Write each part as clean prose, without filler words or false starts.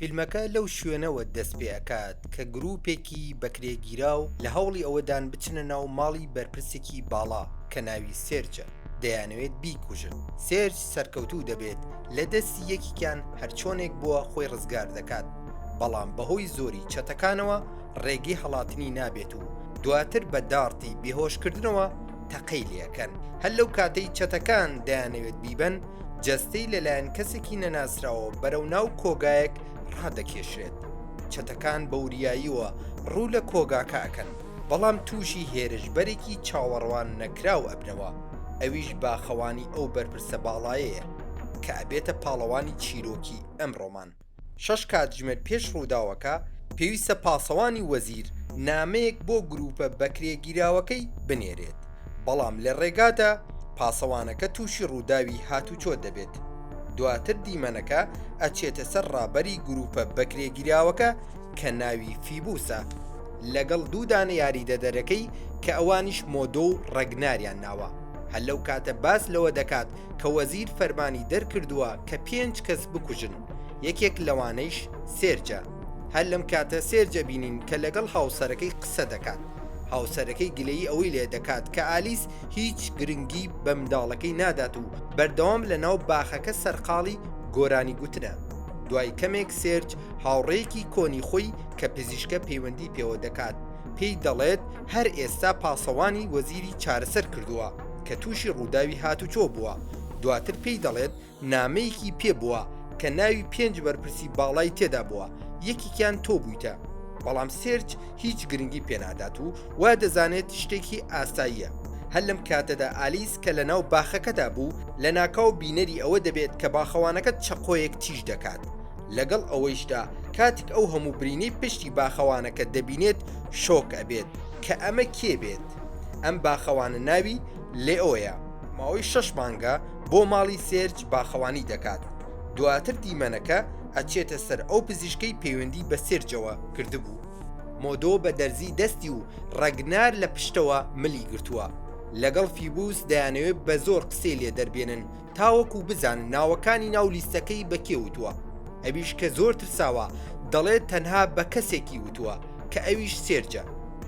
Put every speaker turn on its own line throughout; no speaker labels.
فیلمەکە لەو شوێنەوە دەست پێ ئەکات کە گروپێکی بەکرێگیراو لە هەوڵی ئەوەدان بچنە ناو ماڵی بەرپرسێکی باڵا کە ناوی سێرجە دەیانەوێت بیکوژن. سێرج سەرکەوتوو دەبێت لە دەستی یەکیان هەرچۆنێک بووە خۆی ڕزگار دەکات، بەڵام بەهۆی زۆری چەتەکانەوە ڕێگەی هەڵاتنی نابێت و دواتر بە دارتی بێهۆشکردنەوە تەقەی لێەکەن. هەر لەو کاتەی چەتەکان دەیانەوێت بیبن، جەستەی لەلایەن کەسێکی نەناسراوە بەرەو ناو کۆگایەک ڕادەکێشرێت. چەتەکان بەوریاییەوە ڕوو لە کۆگاکە ئەکەن، بەڵام تووشی هێرشبەرێکی چاوەڕوان نەکراو ئەبنەوە. ئەویش باخەوانی ئەو بەرپرسە باڵایەیە کە ئەبێتە پاڵەوانی چیرۆکی ئەم ڕۆمان. 6 کاتژمێر پێش ڕووداوەکە پێویستە پاسەوانی وەزیر نامەیەک بۆ گروپە بەکرێگیراوەکەی بنێرێت، بەڵام لە ڕێگادا پاسەوانەکە تووشی ڕووداوی هاتوچۆ دەبێت. دواتر دیمەنەکە ئەچێتە سەر ڕابەری گروپە بەکرێگیراوەکە کە ناوی فیبوسە، لەگەڵ دوودانە یاریدەدەرەکەی کە ئەوانیش مۆدۆ و ڕەگناریان ناوە. هەر لەو کاتە باس لەوە دەکات کە وەزیر فەرمانی دەرکردووە کە 5 کەس بکوژن، یەکێک لەوانەیش سێرجە. هەر لەم کاتە سێرجە بینین کە لەگەڵ هاوسەرەکەی قسە دەکات. هاوسەرەکەی گلەیی ئەوەی لێ دەکات کە ئالیس هیچ گرنگی بە منداڵەکەی نادات و بەردەوام لە ناو باخەکە سەرقاڵی گۆرانی گوتنە. دوای کەمێک سێرج هاوڕێیەکی کۆنی خۆی کە پزیشکە پەیوەندی پێوە دەکات پێی دەڵێت هەر ئێستا پاسەوانی وەزیری چارەسەر کردووە کە تووشی ڕووداوی هاتوچۆ بووە. دواتر پێی دەڵێت نامەیەکی پێ بووە کە ناوی 5 بەرپرسی باڵای تێدا بووە، یەکیان تۆ بوویتە. بەڵام سێرج هیچ گرنگی پێنادات و وا دەزانێت شتێکی ئاساییە. هەر لەم کاتەدا ئالیس کە لە ناو باخەکەدا بوو لە ناکاو بینەری ئەوە دەبێت کە باخەوانەکە چەقۆیەک تیژ دەکات. لەگەڵ ئەوەیشدا کاتێک ئەو هەموو برینەی پشتی باخەوانەکە دەبینێت شۆک ئەبێت کە ئەمە کێ بێت. ئەم باخەوانە ناوی لێئۆیە. ماوەی 6 مانگە بۆ ماڵی سێرج باخەوانی دەکات. دواتر دیمەنەکە ئەچێتە سەر ئەو پزیشکەی پەیوەندی بە سێرجەوە کردبوو. مۆدۆ بە دەرزی دەستی و ڕەگنار لە پشتەوە ملی گرتووە. لەگەڵ فیبوس دەیانەوێت بە زۆر قسەی لێ دەربێنن تاوەکو بزانن ناوەکانی ناو لیستەکەی بەکێ وتووە. ئەویش کە زۆر ترساوە دەڵێت تەنها بە کەسێکی وتووە کە ئەویش سێرجە.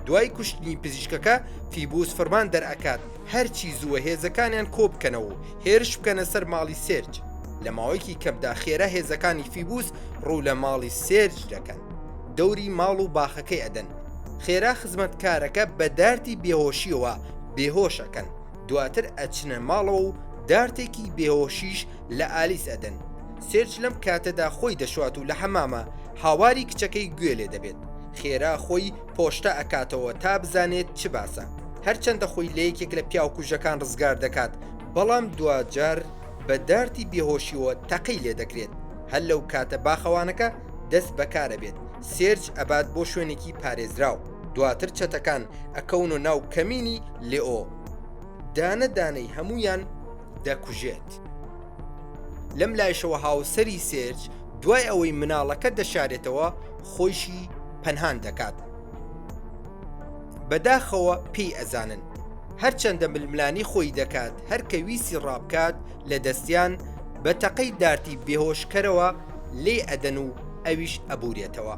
دوای کوشتنی پزیشکەکە فیبوس فەرمان دەرئەکات هەرچی زووە هێزەکانیان کۆ بکەنەوە و هێرش بکەنە سەر ماڵی سێرج. لە ماوەیەکی کەمدا خێرا هێزەکانی فیبوس ڕوو لە ماڵی سێرج دەکەن، دەوری ماڵ و باخەکەی ئەدەن. خێرا خزمەتکارەکە بە دارتی بێهۆشیەوە بێهۆشەکەن. دواتر ئەچنە ماڵەوە و دارتێکی بێهۆشیش لە ئالیس ئەدەن. سێرج لەم کاتەدا خۆی دەشوات و لە حەمامە هاواری کچەکەی گوێ لێ دەبێت. خێرا خۆی پۆشتە ئەکاتەوە تا بزانێت چ باسە. هەرچەندە خۆی لە یەکێک لە پیاوکوژەکان ڕزگار دەکات، بەڵام دوجار بە دارتی بێهۆشیەوە تەقەی لێ دەکرێت. هەر لەو کاتە باخەوانەکە دەست بەکارە بێت. سێرج ئەبات بۆ شوێنێکی پارێزراو. دواتر چەتەکان ئەکەون و ناو کەمینی لێئۆ. دانە دانەی هەمویان دەکوژێت. لەم لایشەوە هاوسەری سێرج دوای ئەوەی مناڵەکە دەشارێتەوە خۆیشی پەنهان دەکات. بەداخەوە پێی ئەزانن هەرچەندە ململانی خۆی دەکات هەر کە ویسی ڕابکات لە دەستیان بە تەقەی دارتی بێهۆشکەرەوە لێ ئەدەن و ئەویش ئەبورێتەوە.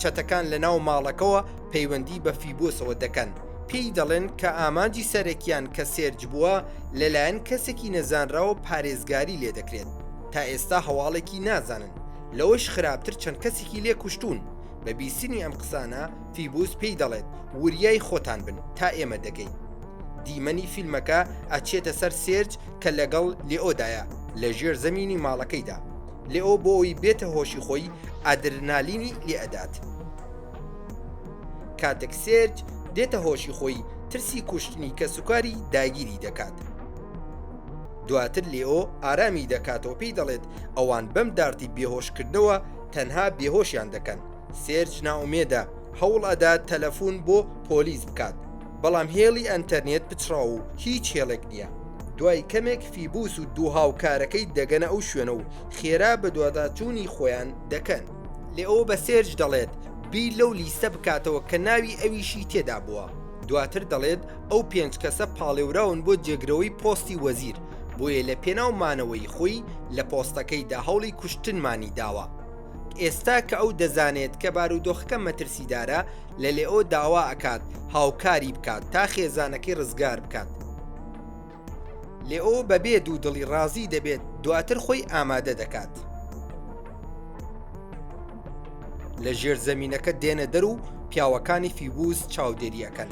چەتەکان لە ناو ماڵەکەەوە پەیوەندی بە فیبۆسەوە دەکەن، پێی دەڵێن کە ئامانجی سەرەکیان کە سێرج بووە لەلایەن کەسێکی نەزانراوە پارێزگاری لێ دەکرێت. تا ئێستا هەواڵێکی نازانن، لەوەش خراپتر چەند کەسێکی لێ کوشتون. بە بیسنی ئەم قسانە فیبوس پێی دەڵێت وریای خۆتان بن تا ئێمە دەگەین. دیمەنی فیلمەکە ئەچێتە سەر سێرج کە لەگەڵ لێئۆدایە لە ژێر زەمینی ماڵەکەیدا. لێئۆ بۆ ئەوی بێتە هۆشی خۆی ئادرنالینی لێ ئەدات. کاتێک سێرج دێتە هۆشی خۆی ترسی کوشتنی کە سوکاری داگیری دەکات. دواتر لێئۆ ئارامی دەکاتەوە پێی دەڵێت ئەوان بەم دارتی بێهۆشکردنەوە تەنها بێهۆشیان دەکەن. سێرج ناومێدە هەوڵ ئەدات تەلەفۆن بۆ پۆلیس بکات، بەڵام هێڵی ئەنتەرنێت پچڕاو و هیچ هێڵێک نییە. دوای کەمێک فیبوس و دوو هاوکارەکەی دەگەنە ئەو شوێنە و خێرا بە دوواداچوونی خۆیان دەکەن. لێئۆ بە سێرج دەڵێت بیر لەو لیستە بکاتەوە کە ناوی ئەویشی تێدا بووە. دواتر دەڵێت ئەو 5 کەسە پاڵێوراون بۆ جێگرەوەی پۆستی وەزیر، بۆیە لە پێناومانەوەی خۆی لە پۆستەکەیدا هەوڵی کوشتنمانی داوە. ئێستا کە ئەو دەزانێت کە بارودۆخەکە مەترسیدارە لە لێئۆ داوا ئەکات هاوکاری بکات تا خێزانەکەی ڕزگار بکات. لێئۆ بەبێ دوو دڵی ڕازی دەبێت، دواتر خۆی ئامادە دەکات. لە ژێر زەمینەکە دێنە دەر و پیاوەکانی فیبوس چاودێریەکەن.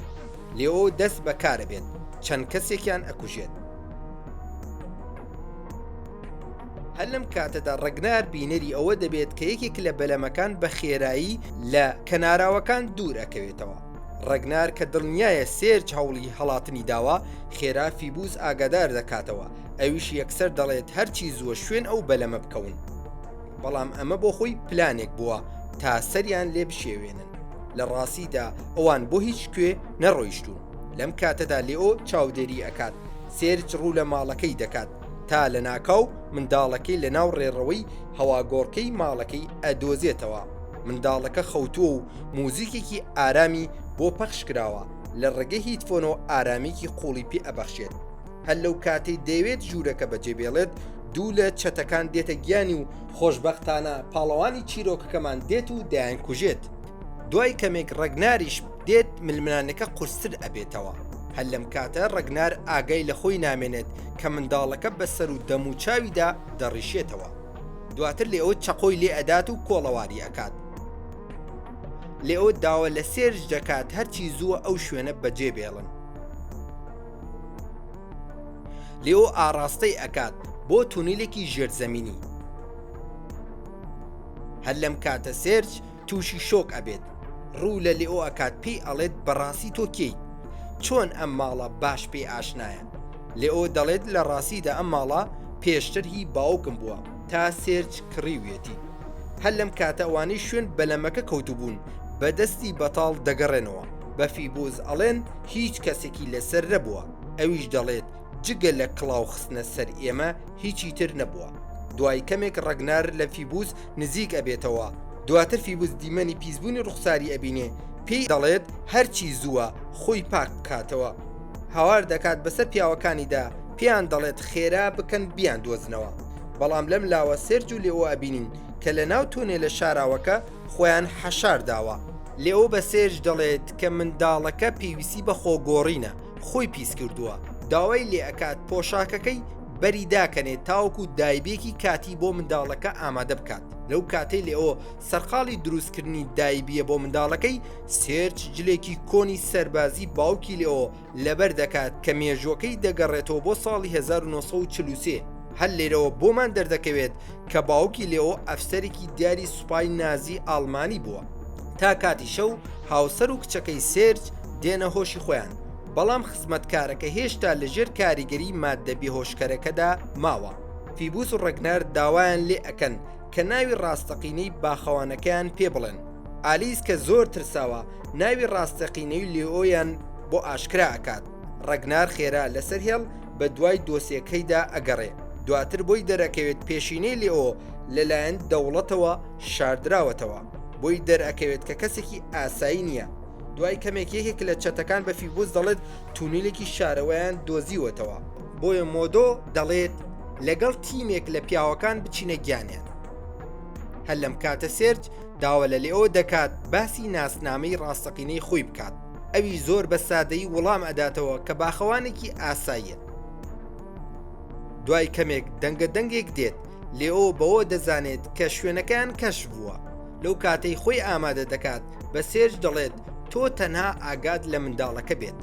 لێئۆ دەست بەکارە بێت، چەند کەسێکیان ئەکوژێت. هەر لەم کاتەدا ڕەگنار بینەری ئەوە دەبێت کە یەکێک لە بەلەمەکان بە خێرایی لە کەناراوەکان دوور ئەکەوێتەوە. ڕەگنار کە دڵنیایە سێرج هەوڵی هەڵاتنی داوە، خێرا فیبوس ئاگادار دەکاتەوە، ئەویش یەکسەر دەڵێت هەرچی زووە شوێن ئەو بەلەمە بکەون. بەڵام ئەمە بۆ خۆی پلانێک بووە تا سەریان لێ بشێوێنن. لە ڕاستیدا ئەوان بۆ هیچ کوێ نەڕۆیشتون. لەم کاتەدا لێئۆ چاودێری ئەکات، سێرج ڕوو لە ماڵەکەی دەکات تا لە ناکاو منداڵەکەی لە ناو ڕێڕەوەی هەواگۆڕکەی ماڵەکەی ئەدۆزێتەوە. منداڵەکە خەوتووە و موزیکێکی ئارامی بۆ پەخش کراوە، لە ڕێگەی هیتفۆنەوە ئارامێکی قوڵی پێ ئەبەخشێت. هەر لەو کاتەی دەیەوێت ژوورەکە بەجێبێڵێت، دوو لە چەتەکان دێتە گیانی و خۆشبەختانە پاڵەوانی چیرۆکەکەمان دێت و دایان کوژێت. دوای کەمێک ڕەگناریش دێت ململانەکە قورستر ئەبێتەوە. هەر لەم کاتە ڕەگنار ئاگای لە خۆی نامێنێت کە منداڵەکە بەسەر و دەم و چاویدا دەڕیشێتەوە. دواتر لێئۆ چەقۆی لێ ئەدات و کۆڵەواری ئەکات. لێئۆ داوە لە سێرج دەکات هەرچی زووە ئەو شوێنە بەجێ بێڵن. لێئۆ ئاڕاستەی ئەکات بۆ تونیلێکی ژێرزەمینی. هەر لەم کاتە سێرج تووشی شۆک ئەبێت، ڕوو لە لێئۆ ئەکات، پێی ئەڵێت بەڕاستی تۆ کێی؟ چۆن ئەم ماڵە باش پێی ئاشنایە؟ لێئۆ دەڵێت لە ڕاستیدا ئەم ماڵە پێشتر هی باوکم بووە تا سێرج کڕیوێتی. هەر لەم کاتە ئەوانەی شوێن بەلەمەکە کەوتوبوون بەدەستی بەتاڵ دەگەڕێنەوە. بە فیبوس ئەڵێن هیچ کەسێکی لەسەر نەبووە. ئەویش دەڵێت جگە لە کڵاو خستنە سەر ئێمە هیچی تر نەبووە. دوای کەمێک ڕەگنار لە فیبوس نزیک ئەبێتەوە. دواتر فیبوس دیمەنی پیسبوونی ڕوخساری ئەبینێ، پێی دەڵێت هەرچی زووە خۆی پاک بکاتەوە. هاوار دەکات بەسەر پیاوەکانیدا، پێیان دەڵێت خێرا بکەن بیان دۆزنەوە. بەڵام لەم لاوە سێرج و لێئۆ ئەبینین کە لە ناو تۆنێ لە شاراوەکە خۆیان حەشار داوە. لێئۆ بە سێرج دەڵێت کە منداڵەکە پێویستی بە خۆگۆڕینە، خۆی پیس کردووە. داوای لێ ئەکات پۆشاکەکەی بەری داکەنێت تاوەکو دایبێکی کاتی بۆ منداڵەکە ئامادە بکات. لەو کاتەی لێئۆ سەرقاڵی دروستکردنی دایبیە بۆ منداڵەکەی، سێرج جلێکی کۆنی سەربازی باوکی لێئۆ لەبەر دەکات کە مێژوەکەی دەگەڕێتەوە بۆ ساڵی 1943. هەر لێرەوە بۆمان دەردەکەوێت کە باوکی لێئۆ ئەفسەرێکی دیاری سوپای نازی ئاڵمانی بووە. تا کاتی شەو هاوسەر و کچەکەی سێرج دێنە هۆشی خۆیان، بەڵام خزمەتکارەکە هێشتا لەژێر کاریگەری ماددە بێهۆشکەرەکەدا ماوە. فیبوس و ڕەگنار داوایان لێ ئەکەن کە ناوی ڕاستەقینەی باخەوانەکەیان پێ بڵێن. ئالیس کە زۆر ترساوە ناوی ڕاستەقینەی لێئۆیان بۆ ئاشکرا ئەکات. ڕەگنار خێرا لەسەر هێڵ بە دوای دۆسیەکەیدا ئەگەڕێ. دواتر بۆی دەرەکەوێت پێشینەی لێئۆ لەلایەن دەوڵەتەوە شاردراوەتەوە. بۆی دەرەکەوێت کە کەسێکی ئاسایی نییە. دوای کەمێک یەکێک لە چەتەکان بە فیبوس دەڵێت تونیلێکی شارەوەیان دۆزیوەتەوە. بۆیە مۆدۆ دەڵێت لەگەڵ تیمێک لە پیاوەکان بچینە گیانیان. هەر لەم کاتە سێرج داوە لە لێئۆ دەکات باسی ناسنامەی ڕاستەقینەی خۆی بکات. ئەوی زۆر بە سادەیی وەڵام ئەداتەوە کە باخەوانێکی ئاساییە. دوای کەمێک دەنگێک دێت. لێئۆ بەوە دەزانێت کە شوێنەکەیان کەشف بووە. لەو کاتەی خۆی ئامادە دەکات بە سێرج دەڵێت تۆ تەنها ئاگاد لە منداڵەکە بێت.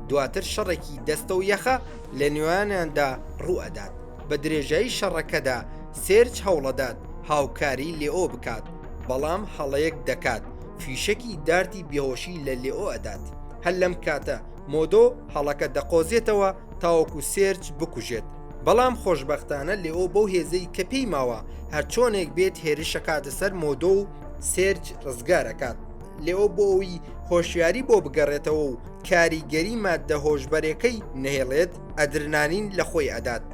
دواتر شەڕێکی دەستە و یەخە لە نێوانیاندا ڕوو ئەدات. بە درێژایی شەڕەکەدا سێرج هەوڵەدات هاوکاری لێئۆ بکات، بەڵام هەڵەیەک دەکات، فیشەکی دارتی بێهۆشی لە لێئۆ ئەدات. هەر لەم کاتە مۆدۆ هەڵەکە دەقۆزێتەوە تاوەکو سێرج بکوژێت. بەڵام خۆشبەختانە لێئۆ بەو هێزەی کە پێی ماوە هەر چۆنێک بێت هێرشەکاتە سەر مۆدۆ و سێرج ڕزگارەکات. لێئۆ بۆ ئەوی هۆشیاری بۆ بگەڕێتەوە و کاریگەری ماددە هۆشبەرەکەی نەهێڵێت، ئەدرنالین لە خۆی ئەدات.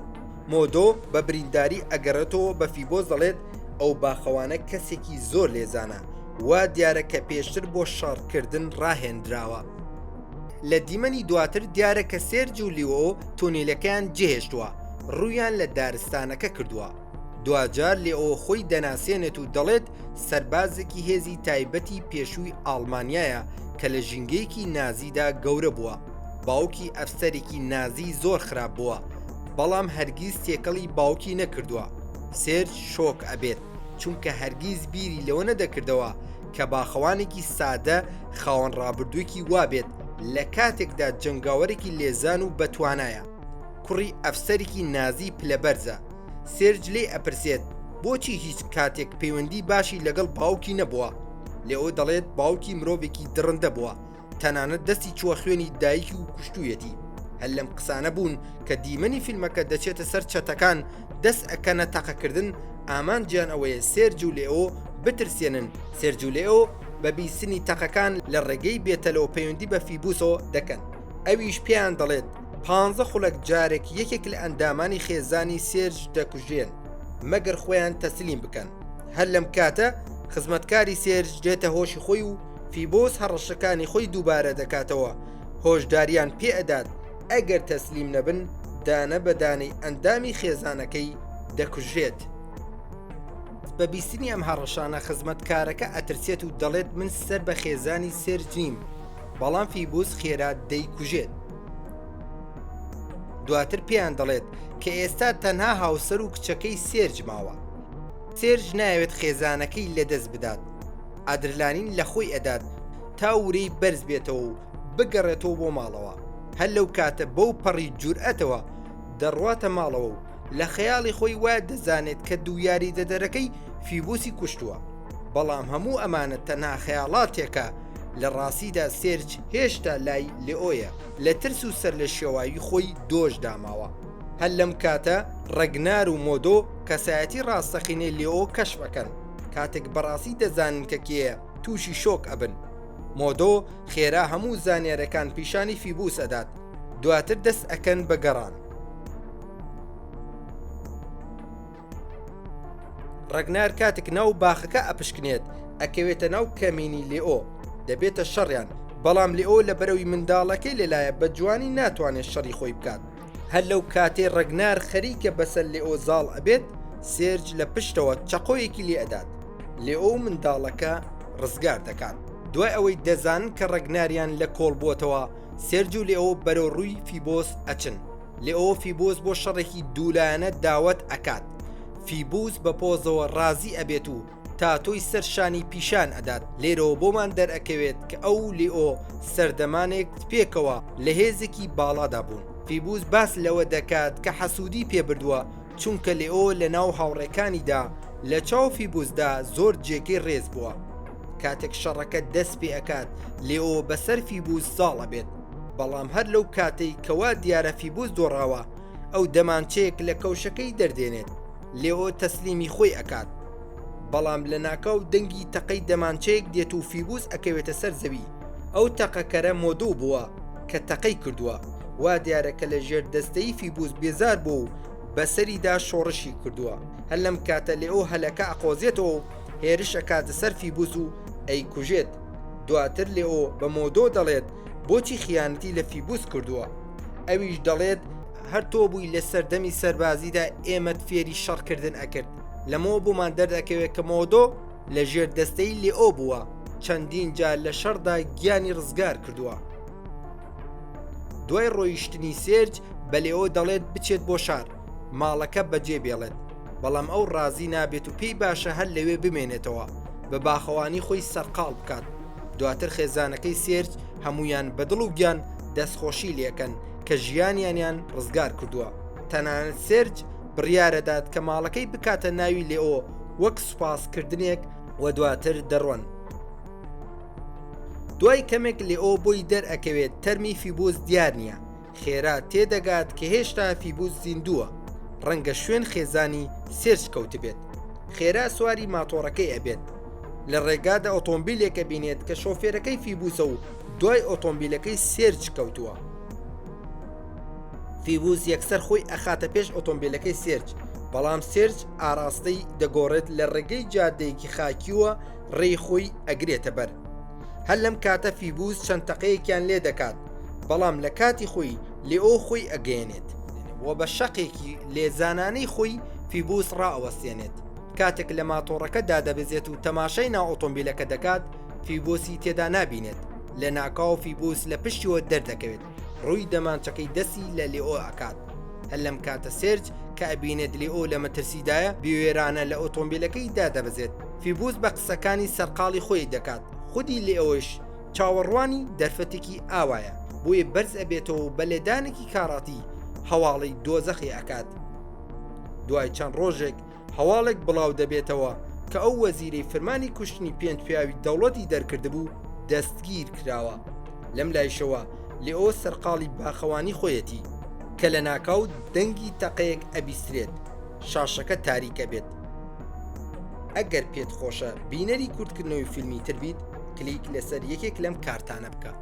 مۆدۆ بە برینداری ئەگەڕێتەوە بە فیبۆس دەڵێت ئەو باخەوانە کەسێکی زۆر لێزانە، وا دیارە کە پێشتر بۆ شەڕکردن ڕاهێنراوە. لە دیمەنی دواتر دیارە کە سێرج و لێئۆ تونیلەکەیان جێهێشتووە، ڕوویان لە دارستانەکە کردووە. دوجار لێئۆ خۆی دەناسێنێت و دەڵێت سەربازێکی هێزی تایبەتی پێشووی ئاڵمانیایە کە لە ژینگەیەکی نازیدا گەورە بووە. باوکی ئەفسەرێکی نازی زۆر خراپ بووە، بەڵام هەرگیز تێکەڵی باوکی نەکردووە. سێرج شۆک ئەبێت چونکە هەرگیز بیری لەوە نەدەکردەوە کە باخەوانێکی سادە خاوەن ڕابردوویەکی وابێت لە کاتێکدا جەنگاوەرێکی لێزان و بەتوانایە. کوڕی ئەفسەرێکی نازی پلەبەرزە. سێرج لێ ئەپرسێت بۆچی هیچ کاتێک پەیوەندی باشی لەگەڵ باوکی نەبووە. لێئۆ دەڵێت باوکی مرۆڤێکی درڕندە بووە، تەنانەت دەستی چووە خوێنی دایکی و کوشتوویەتی. هەر لەم قسانە بوون کە دیمەنی فیلمەکە دەچێتە سەر چەتەکان دەست ئەکەنە تەقەکردن. ئامانجیان ئەوەیە سێرج و لێئۆ بترسێنن. سێرج و لێئۆ بە بیستنی تەقەکان لە ڕێگەی بێتەلەوە پەیوەندی بە فیبوسەوە دەکەن. ئەویش پێیان دەڵێت 15 خولەک جارێک یەکێک لە ئەندامانی خێزانی سێرج دەکوژێن مەگەر خۆیان تەسلیم بکەن. هەر لەم کاتە خزمەتکاری سێرج دێتە هۆشی خۆی و فیبۆس هەڕەشەکانی خۆی دووبارە دەکاتەوە. هۆشداریان پێ ئەدات ئەگەر تەسلیم نەبن دانە بەدانەی ئەندامی خێزانەکەی دەکوژێت. بە بیستنی ئەم هەڕەشانە خزمەتکارەکە ئەترسێت و دەڵێت من سەر بە خێزانی سێرج نیم، بەڵام فیبوس خێرا دەیکوژێت. دواتر پێیان دەڵێت کە ئێستا تەنها هاوسەر و کچەکەی سێرج ماوە. سێرج ناوێت خێزانەکەی لەدەست بدات. ئادرلانین لە خۆی ئەدات تا ورەی بەرز بێتەوە و بگەڕێتەوە بۆ ماڵەوە. هەر لەو کاتە بەو پەڕی جورئەتەوە دەڕواتە ماڵەوە و لە خەیاڵی خۆی وایە دەزانێت کە دوو یاریدەدەرەکەی فیبوسی کوشتووە. بەڵام هەموو ئەمانە تەنها خەیاڵاتێکە. لە ڕاستیدا سێرج هێشتا لای لێئۆیە، لە ترس و سەر لە شێواوی خۆی دۆش داماوە. هەر لەم کاتە ڕەگنار و مۆدۆ کەسایەتی ڕاستەقینەی لێئۆ کەشفەکەن. کاتێک بەڕاستی دەزانن کە کێیە تووشی شۆک ئەبن. مۆدۆ خێرا هەموو زانیارەکان پیشانی فیبوس ئەدات. دواتر دەست ئەکەن بە گەڕان. ڕەگنار کاتێک ناو باخەکە ئەپشکنێت ئەکەوێتە ناو کەمینی لێئۆ، دەبێتە شەڕیان. بەڵام لێئۆ لە بەرەوی منداڵەکەی لێلایە بە جوانی ناتوانێت شەڕی خۆی بکات. هەر لەو کاتێ ڕەگنار خەریکە بەسەر لێئۆ زاڵ ئەبێت، سێرج لە پشتەوە چەقۆیەکی لێ ئەدات. لێئۆ منداڵەکە ڕزگار دەکات. دوای ئەوەی دەزانن کە ڕەگناریان لە کۆڵ بووەتەوە، سێرج و لێئۆ بەرەو ڕووی فیبۆس ئەچن. لێئۆ فیبۆس بۆ شەڕێکی دوولایەنە داوەت ئەکات. فیبوس بە پۆزەوە ڕازی ئەبێت و تا تۆی سەرشانی پیشان ئەدات. لێرەوە بۆمان دەرئەکەوێت کە ئەو لێئۆ سەردەمانێک پێکەوە لە هێزێکی باڵادا بوون. فیبوس باس لەوە دەکات کە حەسوودی پێبردووە چونکە لێئۆ لە ناو هاوڕێکانیدا لە چاو فیبوسدا زۆر جێگەی ڕێز بووە. کاتێک شەڕەکە دەست پێ ئەکات لێئۆ بەسەر فیبوس زاڵ ئەبێت. بەڵام هەر لەو کاتەی کەوا دیارە فیبوس دۆڕاوە ئەو دەمانچەیەک لە کەوشەکەی دەردێنێت. لێئۆ تەسلیمی خۆی ئەکات. بەڵام لە ناکاو دەنگی تەقەی دەمانچەیەک دێت و فیبوس ئەکەوێتە سەر زەوی. ئەو تەقەکەرە مۆدۆ بووە کە تەقەی کردووە. وا دیارەکە لە ژێر دەستەی فیبوس بێزار بوو و بەسەریدا شۆڕشی کردووە. هەر لەم کاتە لێئۆ هەلەکە ئەقۆزێتەوە و هێرش ئەکاتە سەر فیبوس و ئەیکوژێت. دواتر لێئۆ بە مۆدۆ دەڵێت بۆچی خیانەتی لە فیبوس کردووە. ئەویش دەڵێت هەر تۆ بووی لە سەردەمی سەربازیدا ئێمەت فێری شەڕکردن ئەکرد. لەمەوە بۆمان دەردەکەوێت کە مۆدۆ لە ژێر دەستەی لێئۆ بووە، چەندین جار لە شەڕدا گیانی ڕزگار کردووە. دوای ڕۆیشتنی سێرج بە لێئۆ دەڵێت بچێت بۆ شار، ماڵەکە بەجێ بێڵێت. بەڵام ئەو ڕازی نابێت و پێی باشە هەر لەوێ بمێنێتەوە، بە باخەوانی خۆی سەرقاڵ بکات. دواتر خێزانەکەی سێرج هەمویان بەدڵ و گیان دەستخۆشی لێکەن کە ژیانیانیان ڕزگار کردووە. تەنانەت سێرج بڕیارەدات کە ماڵەکەی بکاتە ناوی لێئۆ وەک سوپاسکردنێک و دواتر دەڕۆن. دوای کەمێک لێئۆ بۆی دەرئەکەوێت تەرمی فیبوس دیار نییە. خێرا تێدەگات کە هێشتا فیبوس زیندووە، ڕەنگە شوێن خێزانی سێرج کەوت بێت. خێرا سواری ماتۆڕەکەی ئەبێت. لە ڕێگادا ئۆتۆمبیلێکە بینێت کە شۆفێرەکەی فیبوسە و دوای ئۆتۆمبیلەکەی سێرج کەوتووە. فیبوس یەکسەر خۆی ئەخاتە پێش ئۆتۆمبیلەکەی سێرج، بەڵام سێرج ئاراستەی دەگۆڕێت لە ڕێگەی جادەیەکی خاکیوە ڕێی خۆی ئەگرێتە بەر. هەر لەم کاتە فیبوس چەند تەقەیەکیان لێ دەکات، بەڵام لە کاتی خۆی لێئۆ خۆی ئەگەیەنێت و بە شەقێکی لێزانانەی خۆی فیبوس ڕائەوەسێنێت. کاتێک لە ماتۆڕەکەدا دەبێزێت و تەماشای ناو ئۆتۆمبیلەکە دەکات فیبۆسی تێدا نابینێت. لە ناکاو فیبوس لە پشتیوە دەردەکەوێت، ڕووی دەمانچەکەی دەستی لە لێئۆ ئەکات. هەر لەم کاتە سێرج کە ئەبینێت لێئۆ لە مەترسیدایە بێوێرانە لە ئۆتۆمبیلەکەیدا دەبەزێت. فیبوس بە قسەکانی سەرقاڵی خۆی دەکات، خودی لێئۆش چاوەڕوانی دەرفەتێکی ئاوایە، بۆیە بەرز ئەبێتەوە و بە لێدانێکی کاڕاتی هەواڵی دۆزەخی ئەکات. دوای چەند ڕۆژێک هەواڵێک بڵاو دەبێتەوە کە ئەو وەزیرەی فرمانی کوشتنی پێنج پیاوی دەوڵەتی دەرکردبوو دەستگیر کراوە. لەم لایشەوە لێئۆ سەرقاڵی باخەوانی خۆیەتی کە لە ناکاو دەنگی تەقەیەک ئەبیسترێت، شاشەکە تاریکە بێت. ئەگەر پێت خۆشە بینەری کورتکردنەوەی فیلمی تر بیت، کلیک لەسەر یەکێک لەم کارتانە بکە.